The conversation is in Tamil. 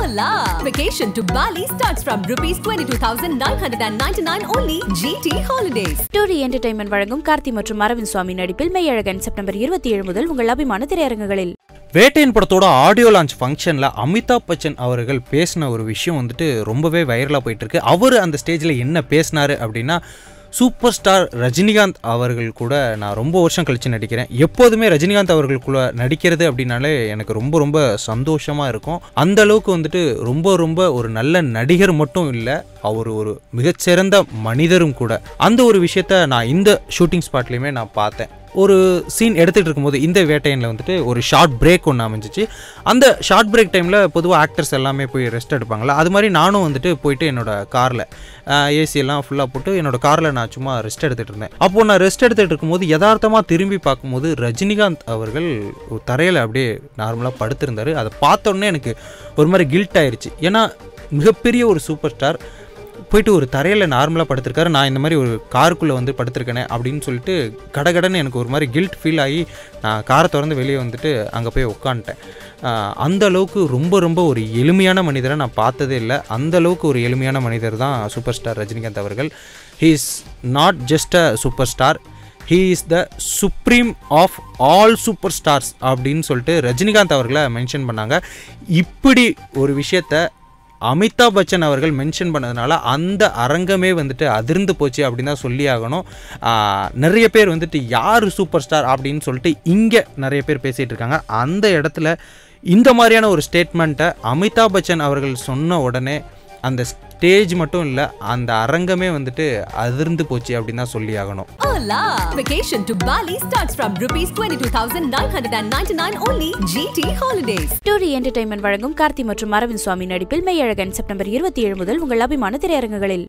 Hola! Vacation to Bali starts from ₹22,999 only. GT Holidays. Story Entertainment வழங்கும் கார்த்தி மற்றும் அரவிந்த் சுவாமி நடிப்பில் மெய்யழகன் செப்டம்பர் 27 முதல் உங்கள் அபிமான திரையரங்குகளில். வேட்டையன் படத்தோட ஆடியோ லான்ச் ஃபங்க்ஷனில் அமிதாப் பச்சன் அவர்கள் பேசின ஒரு விஷயம் வந்துட்டு ரொம்பவே வைரலாக போயிட்டு இருக்கு. அவர் அந்த ஸ்டேஜில் என்ன பேசினாரு அப்படின்னா, சூப்பர் ஸ்டார் ரஜினிகாந்த் அவர்கள் கூட நான் ரொம்ப வருஷம் கழித்து நடிக்கிறேன். எப்போதுமே ரஜினிகாந்த் அவர்கள் கூட நடிக்கிறது அப்படின்னாலே எனக்கு ரொம்ப ரொம்ப சந்தோஷமாக இருக்கும். அந்த அளவுக்கு வந்துட்டு ரொம்ப ஒரு நல்ல நடிகர் மட்டும் இல்லை, அவர் ஒரு மிகச்சிறந்த மனிதரும் கூட. அந்த ஒரு விஷயத்த நான் இந்த ஷூட்டிங் ஸ்பாட்லேயுமே நான் பார்த்தேன். ஒரு சீன் எடுத்துகிட்டு இருக்கும்போது இந்த வேட்டையனில் வந்துட்டு ஒரு ஷார்ட் பிரேக் ஒன்று அமைஞ்சிச்சு. அந்த ஷார்ட் பிரேக் டைமில் பொதுவாக ஆக்டர்ஸ் எல்லாமே போய் ரெஸ்ட் எடுப்பாங்களா, அது மாதிரி நானும் வந்துட்டு போயிட்டு என்னோடய காரில் ஏசியெல்லாம் ஃபுல்லாக போட்டு என்னோடய காரில் நான் சும்மா ரெஸ்ட் எடுத்துகிட்டு இருந்தேன். அப்போது நான் ரெஸ்ட் எடுத்துகிட்டு இருக்கும்போது யதார்த்தமாக திரும்பி பார்க்கும்போது ரஜினிகாந்த் அவர்கள் தரையில் அப்படியே நார்மலாக படுத்திருந்தார். அதை பார்த்தோன்னே எனக்கு ஒரு மாதிரி கில்ட் ஆயிடுச்சு. ஏன்னா மிகப்பெரிய ஒரு சூப்பர் ஸ்டார் போயிட்டு ஒரு தரையில் நார்மலாக படுத்திருக்காரு, நான் இந்த மாதிரி ஒரு காருக்குள்ளே வந்து படுத்திருக்கேனே அப்படின்னு சொல்லிட்டு கடகடன்னு எனக்கு ஒரு மாதிரி கில்ட் ஃபீல் ஆகி நான் காரை திறந்து வெளியே வந்துட்டு அங்கே போய் உட்காந்துட்டேன். அந்த அளவுக்கு ரொம்ப ஒரு எளிமையான மனிதரை நான் பார்த்ததே இல்லை. அந்த அளவுக்கு ஒரு எளிமையான மனிதர் தான் சூப்பர் ஸ்டார் ரஜினிகாந்த் அவர்கள். He is not just a super star, he is the supreme of all super stars அப்படின்னு சொல்லிட்டு ரஜினிகாந்த் அவர்களை மென்ஷன் பண்ணாங்க. இப்படி ஒரு விஷயத்தை அமிதாப் பச்சன் அவர்கள் மென்ஷன் பண்ணதுனால அந்த அரங்கமே வந்துட்டு அதிர்ந்து போச்சு அப்படின்னு தான் சொல்லி ஆகணும். நிறைய பேர் வந்துட்டு யார் சூப்பர் ஸ்டார் அப்படின்னு சொல்லிட்டு இங்கே நிறைய பேர் பேசிகிட்டு இருக்காங்க. அந்த இடத்துல இந்த மாதிரியான ஒரு ஸ்டேட்மெண்ட்டை அமிதாப் பச்சன் அவர்கள் சொன்ன உடனே அந்த ஸ்டேஜ் மட்டும் இல்லை, அந்த அரங்கமே வந்துட்டு அதிர்ந்து போச்சு அப்படின்னு தான் சொல்லி ஆகணும். Hola! Vacation to Bali starts from ₹22,999 only. GT Holidays. Story Entertainment வழங்கும் கார்த்தி மற்றும் அரவிந்த் சுவாமி நடிப்பில் மெய்யழகன் செப்டம்பர் 27 முதல் உங்கள் அபிமான திரையரங்குகளில்.